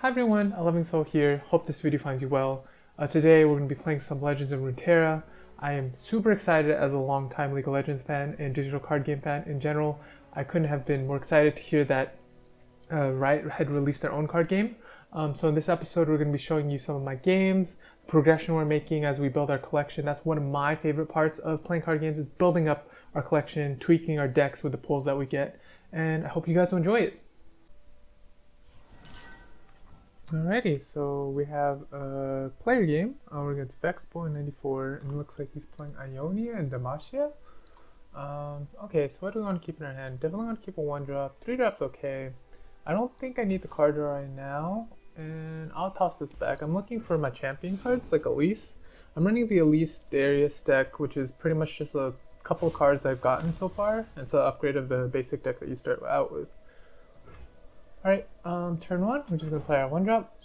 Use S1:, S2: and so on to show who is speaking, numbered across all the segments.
S1: Hi everyone, 11 Soul here. Hope this video finds you well. Today we're going to be playing some Legends of Runeterra. I am super excited as a long-time League of Legends fan and digital card game fan in general. I couldn't have been more excited to hear that Riot had released their own card game. So in this episode we're going to be showing you some of my games, progression we're making as we build our collection. That's one of my favorite parts of playing card games, is building up our collection, tweaking our decks with the pulls that we get. And I hope you guys will enjoy it. Alrighty, so we have a player game. We're against Vexboy94, and it looks like he's playing Ionia and Demacia. Okay, so what do we want to keep in our hand? Definitely want to keep a 1-drop. 3-drop's okay. I don't think I need the card draw right now, and I'll toss this back. I'm looking for my champion cards, like Elise. I'm running the Elise Darius deck, which is pretty much just a couple of cards I've gotten so far. It's an upgrade of the basic deck that you start out with. Alright, turn 1, we're just gonna play our 1-drop.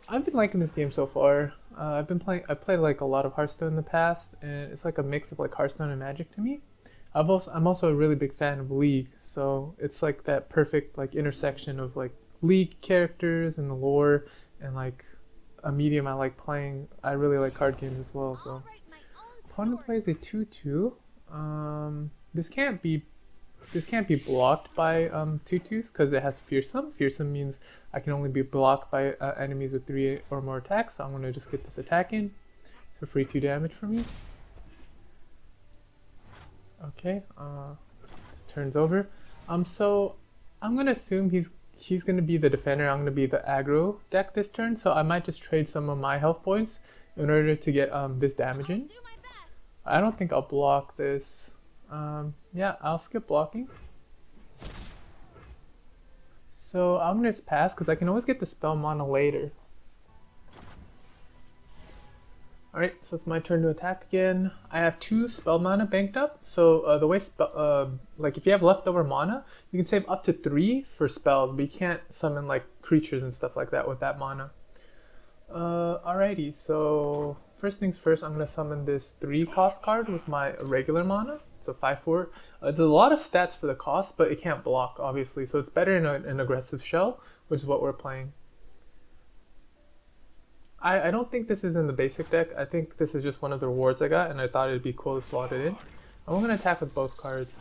S1: I've been liking this game so far. I played like a lot of Hearthstone in the past, and it's like a mix of like Hearthstone and Magic to me. I'm also a really big fan of League, so it's like that perfect like intersection of like League characters and the lore and like a medium I like playing. I really like card games as well, so. Opponent plays a 2-2. This can't be blocked by 2/2s because it has Fearsome. Fearsome means I can only be blocked by enemies with 3 or more attacks, so I'm going to just get this attack in. So free 2 damage for me. Okay, this turn's over. So I'm going to assume he's going to be the defender, I'm going to be the aggro deck this turn, so I might just trade some of my health points in order to get this damage in. I don't think I'll block this. Yeah, I'll skip blocking. So I'm gonna just pass because I can always get the spell mana later. Alright, so it's my turn to attack again. I have 2 spell mana banked up. So the way like if you have leftover mana, you can save up to 3 for spells, but you can't summon like creatures and stuff like that with that mana. Alrighty, so first things first, I'm gonna summon this 3 cost card with my regular mana. So 5/4. It's a lot of stats for the cost, but it can't block, obviously. So it's better in an aggressive shell, which is what we're playing. I don't think this is in the basic deck. I think this is just one of the rewards I got, and I thought it'd be cool to slot it in. I'm going to attack with both cards.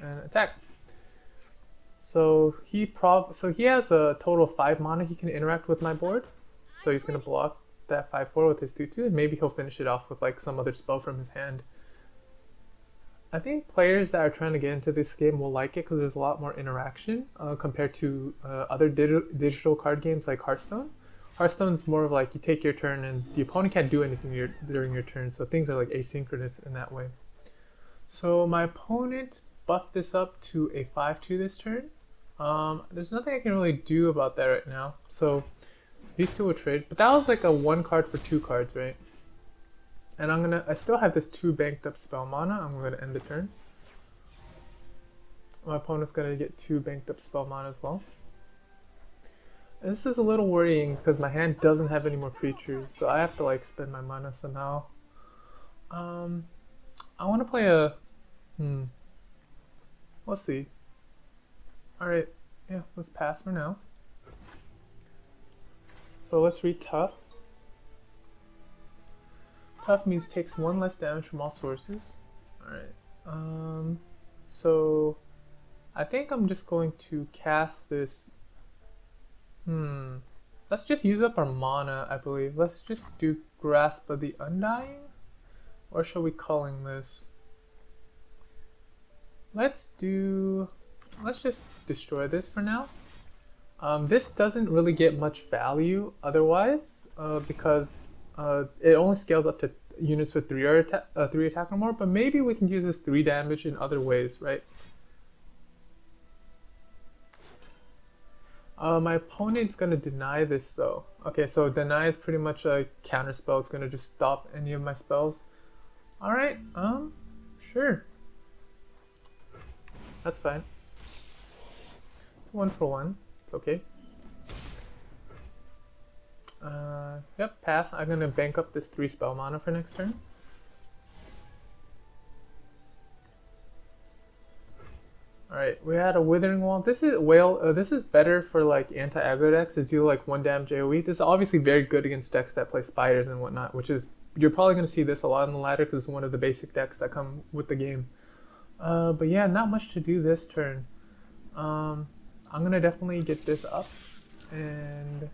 S1: And attack. So he has a total of 5 mana he can interact with my board. So he's going to block that 5/4 with his 2/2, and maybe he'll finish it off with like some other spell from his hand. I think players that are trying to get into this game will like it because there's a lot more interaction compared to other digital card games like Hearthstone. Hearthstone's more of like you take your turn and the opponent can't do anything during your turn, so things are like asynchronous in that way. So my opponent buffed this up to a 5/2 this turn. There's nothing I can really do about that right now, so these two will trade. But that was like a 1 card for 2 cards, right? And I still have this 2 banked up spell mana. I'm gonna end the turn. My opponent's gonna get 2 banked up spell mana as well. And this is a little worrying because my hand doesn't have any more creatures, so I have to like spend my mana somehow. I want to play a. Let's see. All right, yeah, let's pass for now. So let's read tough. Tough means takes 1 less damage from all sources. Alright. So I think I'm just going to cast this. Let's just use up our mana, I believe. Let's just do Grasp of the Undying. Or shall we calling this? Let's just destroy this for now. This doesn't really get much value otherwise, because it only scales up to units with 3 attack or more, but maybe we can use this 3 damage in other ways, right? My opponent's gonna deny this though. Okay, so deny is pretty much a counter spell. It's gonna just stop any of my spells. Alright, sure. That's fine. It's 1 for 1. It's okay. Yep, pass. I'm gonna bank up this 3 spell mana for next turn. Alright, we had a Withering Wall. This is whale. This is better for like anti-aggro decks to do like 1 damage AoE. This is obviously very good against decks that play spiders and whatnot, which is, you're probably going to see this a lot in the ladder because it's one of the basic decks that come with the game. But yeah, not much to do this turn. I'm going to definitely get this up, and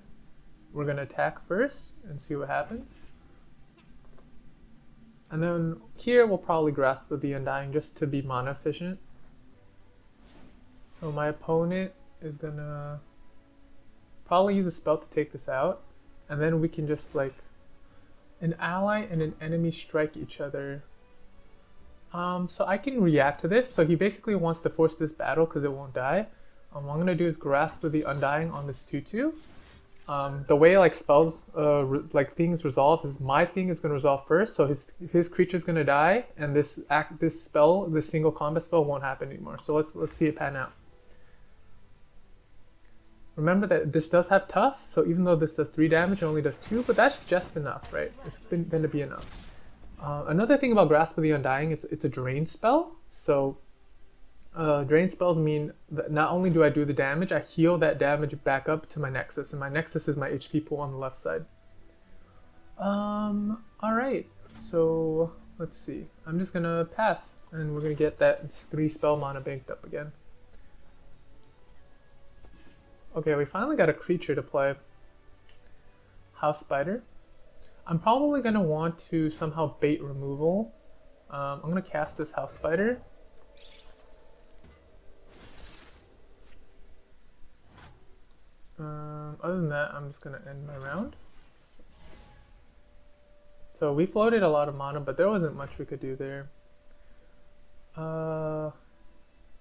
S1: we're going to attack first and see what happens. And then here we'll probably Grasp of the Undying just to be mana efficient. So my opponent is gonna probably use a spell to take this out, and then we can just like, an ally and an enemy strike each other. So I can react to this. So he basically wants to force this battle because it won't die. What I'm gonna do is Grasp of the Undying on this 2/2. The way like spells, like things resolve is my thing is gonna resolve first, so his creature's gonna die, and this spell, this single combat spell, won't happen anymore. So let's see it pan out. Remember that this does have tough, so even though this does 3 damage, it only does 2, but that's just enough, right? It's been to be enough. Another thing about Grasp of the Undying, it's a drain spell. So drain spells mean that not only do I do the damage, I heal that damage back up to my Nexus, and my Nexus is my HP pool on the left side. Alright, so let's see. I'm just gonna pass, and we're gonna get that 3 spell mana banked up again. Okay, we finally got a creature to play. House Spider. I'm probably going to want to somehow bait removal. I'm going to cast this House Spider. Other than that, I'm just going to end my round. So we floated a lot of mana, but there wasn't much we could do there.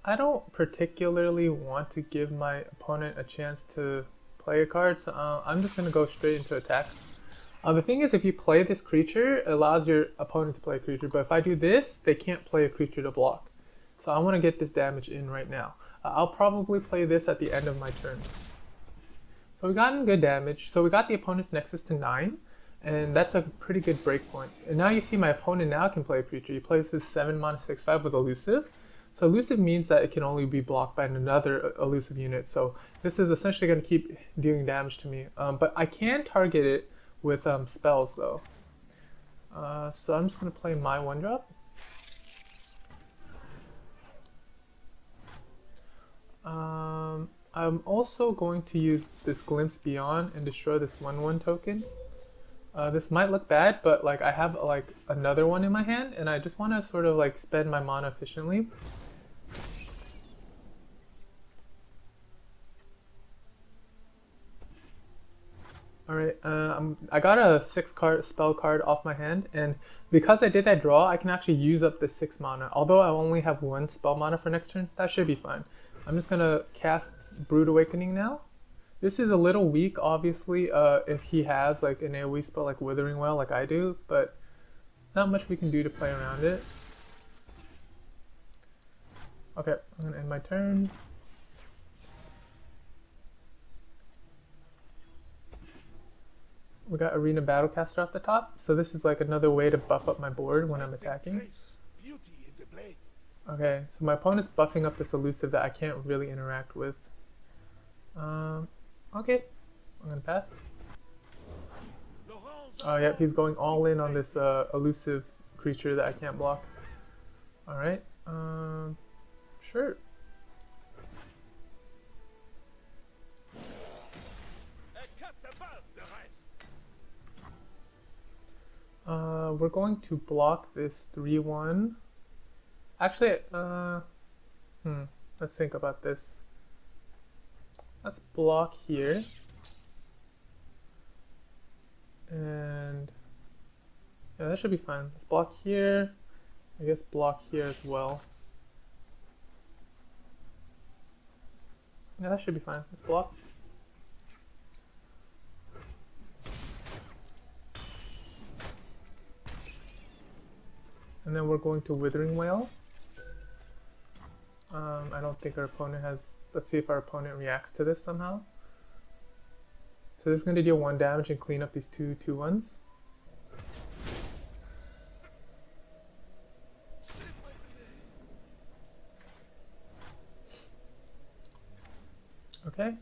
S1: I don't particularly want to give my opponent a chance to play a card, so I'm just going to go straight into attack. The thing is, if you play this creature, it allows your opponent to play a creature, but if I do this, they can't play a creature to block. So I want to get this damage in right now. I'll probably play this at the end of my turn. So we got in good damage. So we got the opponent's Nexus to 9, and that's a pretty good break point. And now you see my opponent now can play a creature. He plays his 7 mana 6/5 with Elusive. So Elusive means that it can only be blocked by another Elusive unit. So this is essentially going to keep doing damage to me. But I can target it with spells though. So I'm just going to play my 1-drop. I'm also going to use this Glimpse Beyond and destroy this 1/1 token. This might look bad, but like I have like another one in my hand, and I just want to sort of like spend my mana efficiently. Alright, I got a 6-card spell card off my hand, and because I did that draw, I can actually use up the 6 mana. Although I only have 1 spell mana for next turn, that should be fine. I'm just gonna cast Brood Awakening now. This is a little weak, obviously, if he has like an AoE spell like Withering Well like I do, but not much we can do to play around it. Okay, I'm gonna end my turn. We got Arena Battlecaster off the top, so this is like another way to buff up my board when I'm attacking. Okay, so my opponent's buffing up this Elusive that I can't really interact with. Okay, I'm gonna pass. Oh yep, he's going all in on this Elusive creature that I can't block. Alright, sure. We're going to block this 3/1. Actually, let's think about this. Let's block here. And yeah, that should be fine. Let's block here. I guess block here as well. Yeah, that should be fine. Let's block. And then we're going to Withering Wail. I don't think our opponent has... Let's see if our opponent reacts to this somehow. So this is going to deal 1 damage and clean up these 2/2/1s. Okay.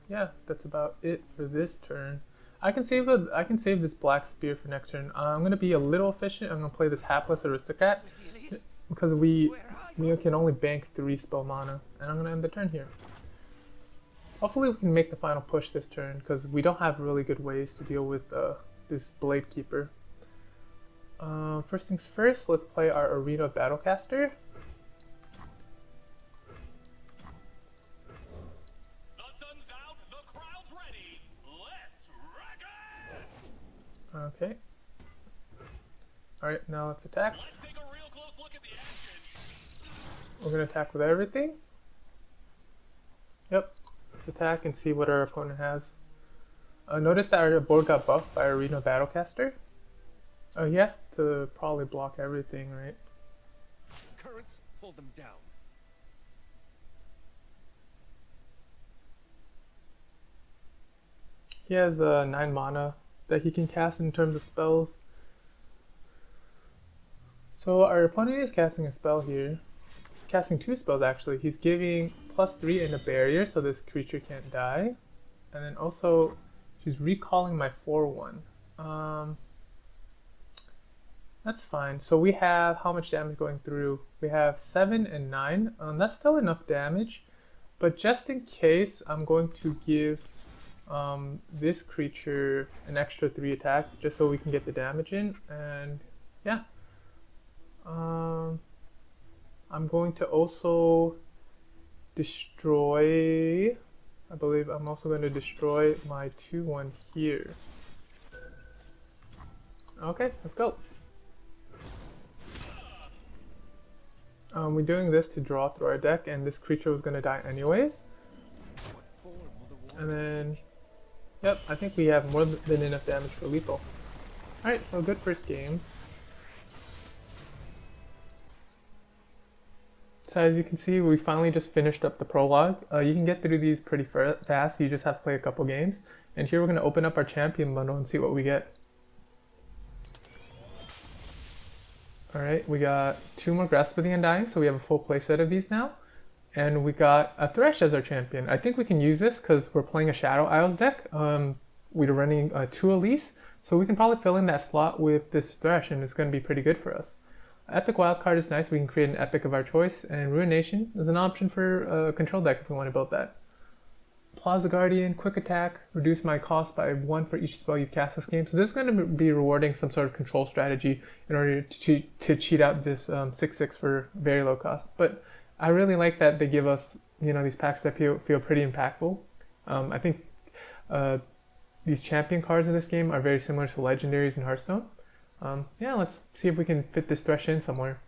S1: Yeah, that's about it for this turn. I can save this black spear for next turn. I'm gonna be a little efficient. I'm gonna play this hapless aristocrat because we can only bank 3 spell mana, and I'm gonna end the turn here. Hopefully we can make the final push this turn because we don't have really good ways to deal with this Blade Keeper. First things first, let's play our Arena Battlecaster. Okay. Alright, now let's attack. We're gonna attack with everything. Yep. Let's attack and see what our opponent has. Notice that our board got buffed by Arena Battlecaster. Oh, he has to probably block everything, right?
S2: Currents pull them down.
S1: He has 9 mana that he can cast in terms of spells. So our opponent is casting a spell here. He's casting 2 spells actually. He's giving +3 and a barrier so this creature can't die. And then also, she's recalling my 4/1. That's fine. So we have how much damage going through? We have 7 and 9. That's still enough damage. But just in case, I'm going to give this creature an extra 3 attack just so we can get the damage in. And yeah. I'm going to also destroy, I believe I'm also going to destroy my 2/1 here. Okay, let's go. We're doing this to draw through our deck, and this creature was going to die anyways. And then, yep, I think we have more than enough damage for lethal. Alright, so good first game. So as you can see, we finally just finished up the prologue. You can get through these pretty fast, you just have to play a couple games. And here we're going to open up our champion bundle and see what we get. Alright, we got 2 more Grasp of the Undying, so we have a full playset of these now. And we got a Thresh as our champion. I think we can use this because we're playing a Shadow Isles deck. We're running 2 Elise, so we can probably fill in that slot with this Thresh, and it's going to be pretty good for us. Epic Wildcard is nice, we can create an epic of our choice, and Ruination is an option for a control deck if we want to build that. Plaza Guardian, quick attack, reduce my cost by 1 for each spell you've cast this game. So this is going to be rewarding some sort of control strategy in order to cheat out this 6/6 for very low cost. But I really like that they give us, these packs that feel pretty impactful. I think these champion cards in this game are very similar to legendaries in Hearthstone. Yeah, let's see if we can fit this Thresh in somewhere.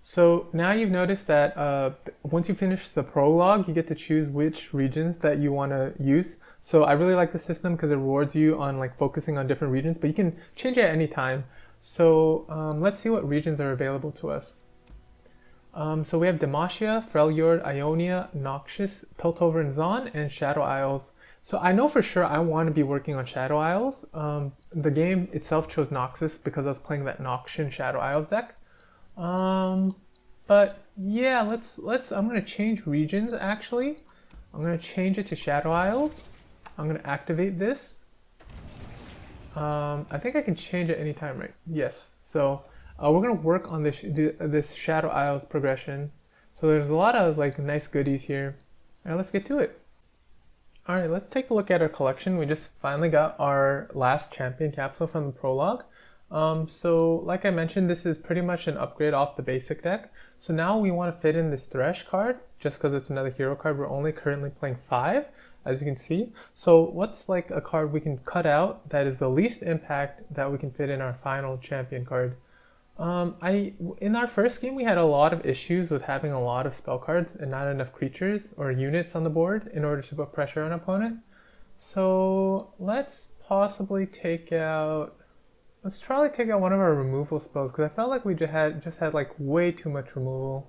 S1: So now you've noticed that once you finish the prologue, you get to choose which regions that you want to use. So I really like the system because it rewards you on focusing on different regions, but you can change it at any time. So let's see what regions are available to us. So we have Demacia, Freljord, Ionia, Noxus, Piltover and Zon, and Shadow Isles. So I know for sure I want to be working on Shadow Isles. The game itself chose Noxus because I was playing that Noxian Shadow Isles deck. But yeah, I'm gonna change regions actually. I'm gonna change it to Shadow Isles. I'm gonna activate this. I think I can change it anytime, right? Yes. So we're gonna work on this Shadow Isles progression. So there's a lot of nice goodies here. All right, let's get to it. All right, let's take a look at our collection. We just finally got our last champion capsule from the prologue. So like I mentioned, this is pretty much an upgrade off the basic deck. So now we want to fit in this Thresh card, just because it's another hero card. We're only currently playing 5, as you can see. So what's a card we can cut out that is the least impact that we can fit in our final champion card? In our first game, we had a lot of issues with having a lot of spell cards and not enough creatures or units on the board in order to put pressure on an opponent. So let's possibly take out... Let's probably take out one of our removal spells because I felt like we just had way too much removal.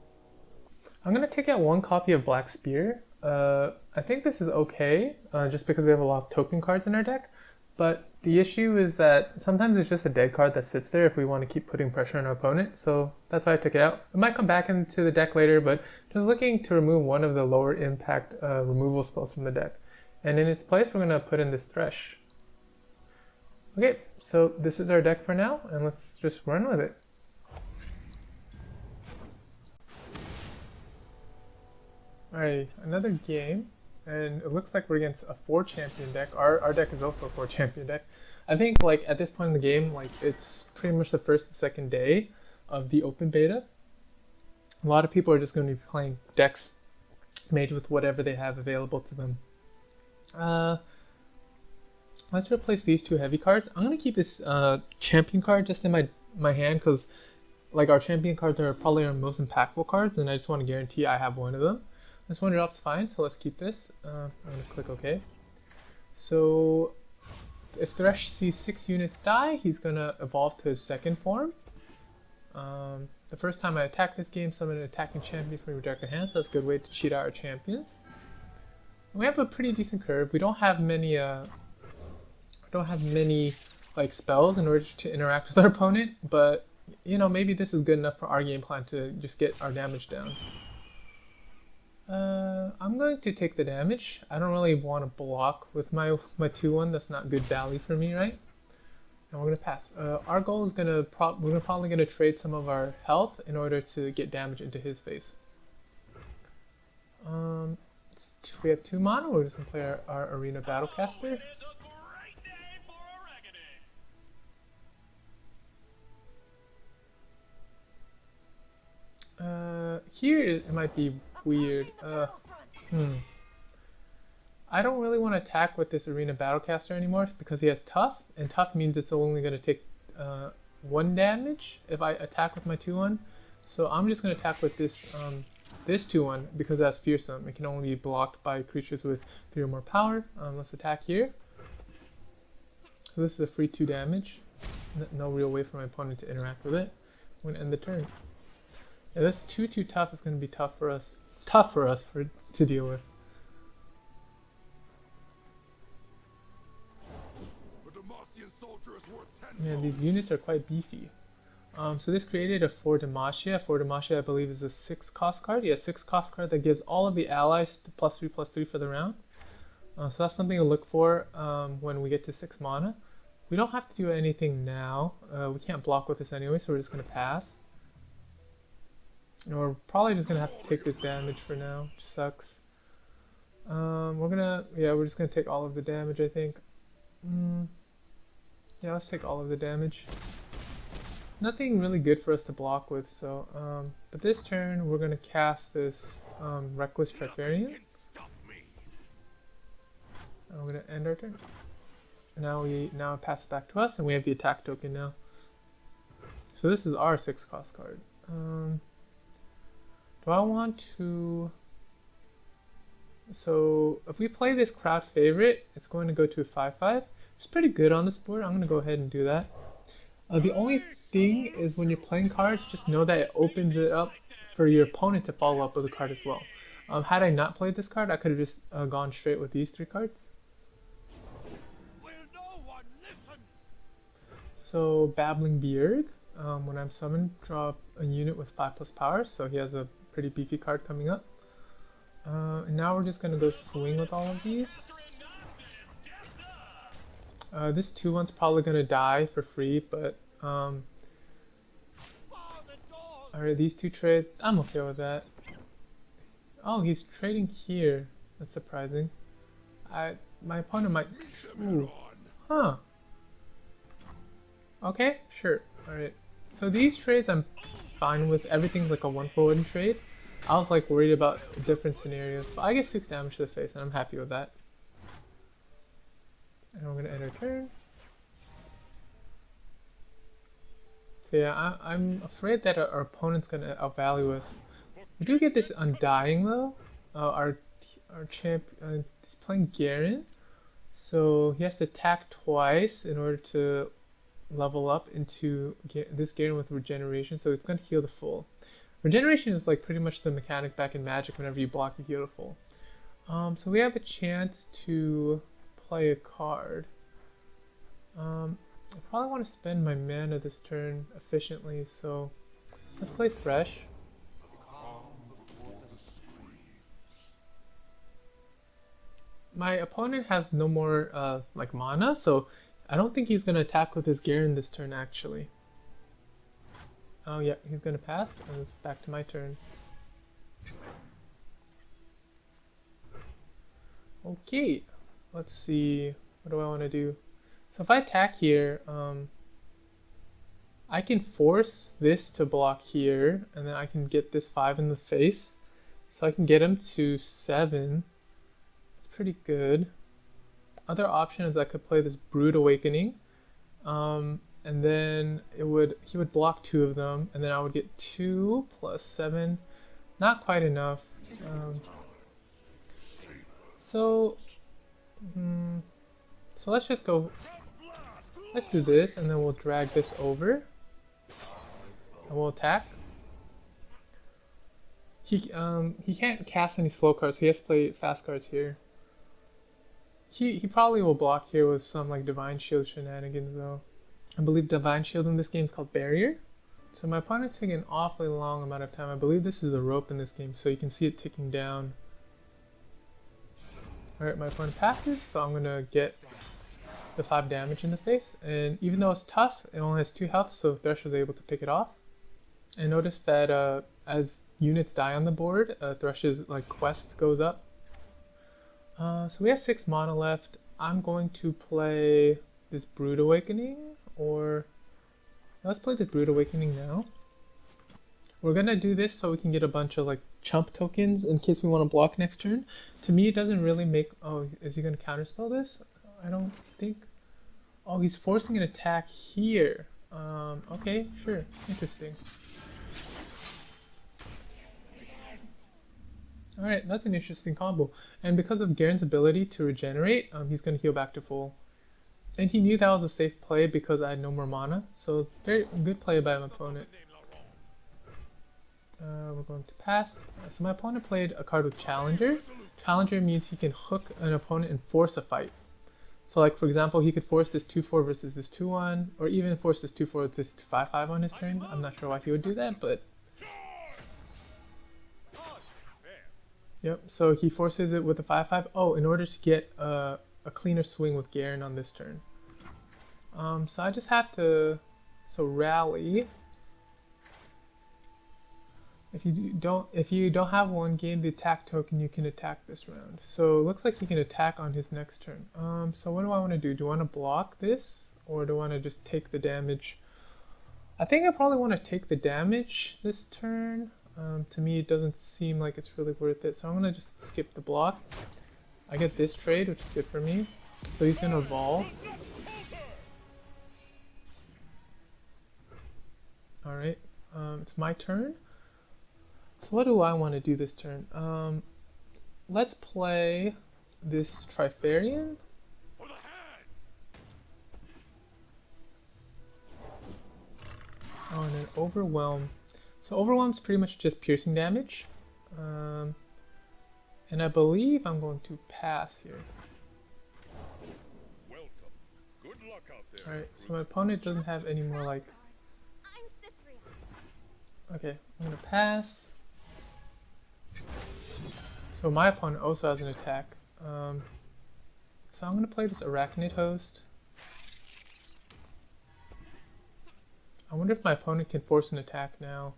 S1: I'm gonna take out 1 copy of Black Spear. I think this is okay, just because we have a lot of token cards in our deck. But the issue is that sometimes it's just a dead card that sits there if we want to keep putting pressure on our opponent. So that's why I took it out. It might come back into the deck later, but just looking to remove one of the lower impact removal spells from the deck. And in its place, we're going to put in this Thresh. Okay, so this is our deck for now, and let's just run with it. Alright, another game, and it looks like we're against a 4 champion deck. Our deck is also a 4 champion deck. I think like at this point in the game, like it's pretty much the first and second day of the open beta. A lot of people are just going to be playing decks made with whatever they have available to them. Let's replace these 2 heavy cards. I'm going to keep this champion card just in my hand because like our champion cards are probably our most impactful cards, and I just want to guarantee I have one of them. This one drop's fine, so let's keep this. I'm going to click OK. So if Thresh sees 6 units die, he's going to evolve to his second form. The first time I attack this game, summon an attacking champion from your darker hand, so that's a good way to cheat out our champions. We have a pretty decent curve. We don't have many like spells in order to interact with our opponent, but you know, maybe this is good enough for our game plan to just get our damage down. I'm going to take the damage. I don't really want to block with my 2-1. That's not good value for me, right? And we're gonna pass. Our goal is we're probably gonna trade some of our health in order to get damage into his face. We have 2 mana. We're just gonna play our arena battlecaster. Here it might be weird. I don't really want to attack with this arena battlecaster anymore because he has tough, and tough means it's only going to take 1 damage if I attack with my 2-1. So I'm just going to attack with this this 2-1 because that's fearsome. It can only be blocked by creatures with 3 or more power. Let's attack here. So this is a free 2 damage. No real way for my opponent to interact with it. I'm going to end the turn. Yeah, this 2/2 tough is going to be tough for us to deal with. Yeah, these units are quite beefy. So this created a 4 Demacia. 4 Demacia, I believe, is a 6 cost card. Yeah, 6 cost card that gives all of the allies +3/+3 for the round. So that's something to look for when we get to 6 mana. We don't have to do anything now. We can't block with this anyway, so we're just going to pass. And we're probably just going to have to take this damage for now, which sucks. We're just going to take all of the damage, I think. Yeah, let's take all of the damage. Nothing really good for us to block with, so, but this turn we're going to cast this Reckless Trifarian. And we're going to end our turn. Now it passes back to us, and we have the attack token now. So this is our 6 cost card. Do I want to... So if we play this crowd favorite, it's going to go to a 5/5. It's pretty good on this board. I'm going to go ahead and do that. The only thing is when you're playing cards, just know that it opens it up for your opponent to follow up with a card as well. Had I not played this card, I could have just gone straight with these 3 cards. So Babbling Bjerg, when I'm summoned, draw a unit with 5+ power, so he has a pretty beefy card coming up. And now we're just going to go swing with all of these. This 2/1's probably going to die for free, but alright, these 2 trade. I'm okay with that. Oh, he's trading here. That's surprising. My opponent might... Ooh. Huh. Okay, sure. Alright. So these trades I'm fine with. Everything's like a 1-for-1 trade. I was like worried about different scenarios, but I get 6 damage to the face and I'm happy with that. And we're gonna end our turn. So yeah, I'm afraid that our opponent's gonna outvalue us. We do get this Undying though. Our champ is playing Garen, so he has to attack twice in order to level up into this Garen with regeneration. So it's gonna heal the full. Regeneration is like pretty much the mechanic back in Magic. Whenever you block, you heal the full. So we have a chance to play a card. I probably want to spend my mana this turn efficiently, so let's play Thresh. My opponent has no more like mana, so I don't think he's gonna attack with his Garen this turn actually. Oh yeah, he's gonna pass, and it's back to my turn. Okay, let's see, what do I want to do? So if I attack here, I can force this to block here, and then I can get this 5 in the face. So I can get him to 7. It's pretty good. Other option is I could play this Brood Awakening, and then he would block 2 of them, and then I would get 2 plus 7. Not quite enough. So let's just go. Let's do this, and then we'll drag this over, and we'll attack. He can't cast any slow cards, so he has to play fast cards here. He probably will block here with some like Divine Shield shenanigans though. I believe Divine Shield in this game is called Barrier. So my opponent's taking an awfully long amount of time. I believe this is the rope in this game, so you can see it ticking down. Alright, my opponent passes, so I'm gonna get the 5 damage in the face. And even though it's tough, it only has 2 health, so Thresh was able to pick it off. And notice that as units die on the board, Thresh's like quest goes up. So we have 6 mana left. I'm going to play this Brood Awakening, or let's play the Brood Awakening now. We're gonna do this so we can get a bunch of like chump tokens in case we want to block next turn. To me, it doesn't really make. Oh, is he gonna counterspell this? I don't think. Oh, he's forcing an attack here. Okay, sure, interesting. Alright, that's an interesting combo. And because of Garen's ability to regenerate, he's going to heal back to full. And he knew that was a safe play because I had no more mana. So very good play by my opponent. We're going to pass. So my opponent played a card with Challenger. Challenger means he can hook an opponent and force a fight. So like for example, he could force this 2-4 versus this 2-1, or even force this 2-4 with this 5-5 on his turn. I'm not sure why he would do that, but yep, so he forces it with a 5-5. Oh, in order to get a cleaner swing with Garen on this turn. So I just have to rally. If you don't have one, gain the attack token, you can attack this round. So it looks like he can attack on his next turn. So what do I want to do? Do I want to block this, or do I want to just take the damage? I think I probably want to take the damage this turn. To me, it doesn't seem like it's really worth it, so I'm gonna just skip the block. I get this trade, which is good for me. So he's gonna evolve. Alright, it's my turn. So what do I want to do this turn? Let's play this Trifarian. Oh, and then Overwhelm. So Overwhelm's pretty much just piercing damage. And I believe I'm going to pass here. Alright, so my opponent doesn't have any more like... Okay, I'm going to pass. So my opponent also has an attack. So I'm going to play this Arachnid Host. I wonder if my opponent can force an attack now.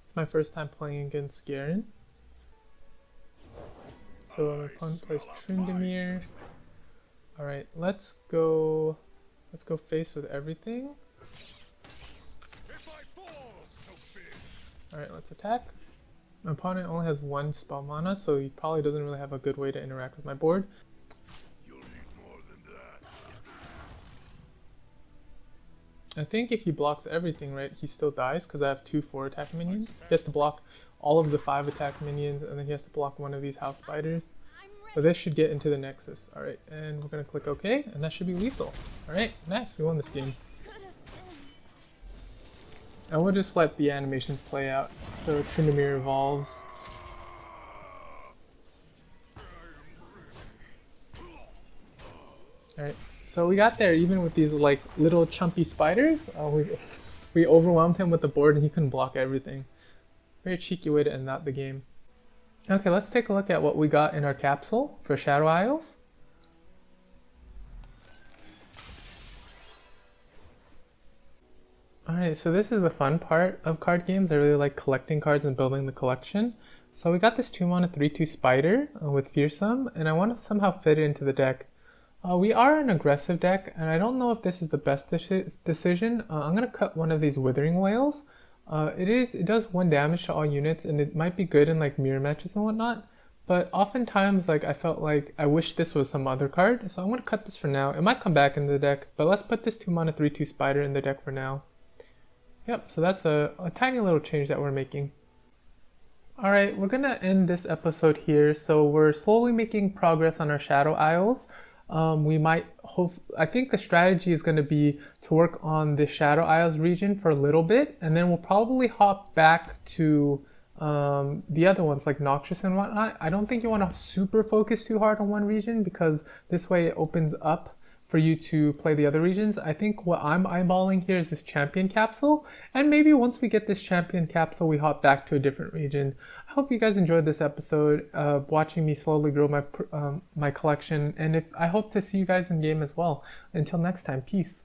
S1: It's my first time playing against Garen. So my opponent plays Tryndamere. Alright, let's go face with everything. Alright, let's attack. My opponent only has 1 spell mana, so he probably doesn't really have a good way to interact with my board. I think if he blocks everything, right, he still dies because I have 2 4 attack minions. He has to block all of the 5 attack minions, and then he has to block one of these house spiders. But this should get into the Nexus. Alright, and we're going to click OK, and that should be lethal. Alright, nice, we won this game. And we'll just let the animations play out. So Tryndamere evolves. Alright, so we got there even with these like little chumpy spiders. We overwhelmed him with the board and he couldn't block everything. Very cheeky way to end out the game. Okay, let's take a look at what we got in our capsule for Shadow Isles. Alright, so this is the fun part of card games. I really like collecting cards and building the collection. So we got this 2-mana 3/2 spider with Fearsome, and I want to somehow fit it into the deck. We are an aggressive deck, and I don't know if this is the best decision. I'm going to cut one of these Withering Whales. It does 1 damage to all units, and it might be good in like mirror matches and whatnot. But oftentimes, like I felt like I wish this was some other card, so I'm going to cut this for now. It might come back into the deck, but let's put this 2-mana 3/2 spider in the deck for now. Yep, so that's a tiny little change that we're making. Alright, we're gonna end this episode here. So we're slowly making progress on our Shadow Isles. I think the strategy is going to be to work on the Shadow Isles region for a little bit, and then we'll probably hop back to the other ones like Noxus and whatnot. I don't think you want to super focus too hard on one region because this way it opens up for you to play the other regions. I think what I'm eyeballing here is this champion capsule, and maybe once we get this champion capsule, we hop back to a different region. I hope you guys enjoyed this episode, watching me slowly grow my collection, and I hope to see you guys in game as well. Until next time, peace.